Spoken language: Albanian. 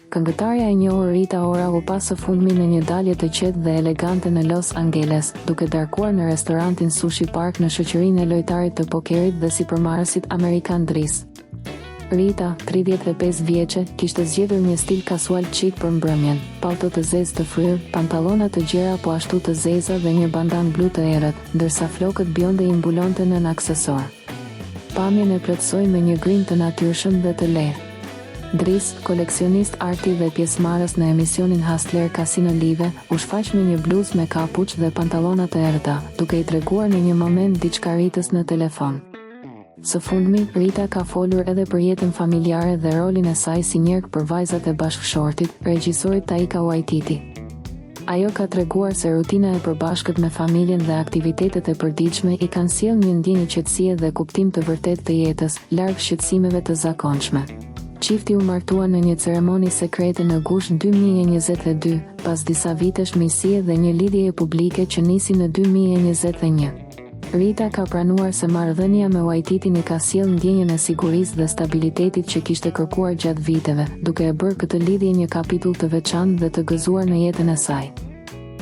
Këngëtarja e njohur Rita Ora u pa së fundmi në një dalje të qetë dhe elegante në Los Angeles, duke darkuar në restorantin Sushi Park në shoqërinë e lojtarit të pokerit dhe sipërmarrësit Amerikan Driss. Rita, 35 vjeçe, kishte zgjedhur një stil kasual chic për mbrëmjen, pallto të zezë të fryrë, pantallona të gjera po ashtu të zeza dhe një bandan blu të errët, ndërsa flokët bjonde i mbulonte nën aksesor. Pamjen e plotësoi me një grim të natyrshëm dhe të lehtë. Driss, koleksionist arti dhe pjesëmarrës në emisionin Hustler Casino Live, u shfaq me një bluzë me kapuç dhe pantallona të errëta, duke i treguar në një moment diçkaritës në telefon. Së fundmi, Rita ka folur edhe për jetën familjare dhe rolin e saj si njerëk për vajzat e bashkëshortit, regjisorit Taika Waititi. Ajo ka treguar se rutina e përbashkët me familjen dhe aktivitetet e përditshme i kanë sjellë një ndjenjë qetësie dhe kuptim të vërtetë të jetës, larg shqetësimeve të zakonshme. Çifti u martua në një ceremoni sekrete në gusht 2022, pas disa vitesh miqësie dhe një lidhjeje publike që nisi në 2021. Rita ka pranuar se marrëdhënia me Waititin i ka sjellë ndjenjën e sigurisë dhe stabilitetit që kishte kërkuar gjatë viteve, duke e bërë këtë lidhje një kapitull të veçantë dhe të gëzuar në jetën e saj.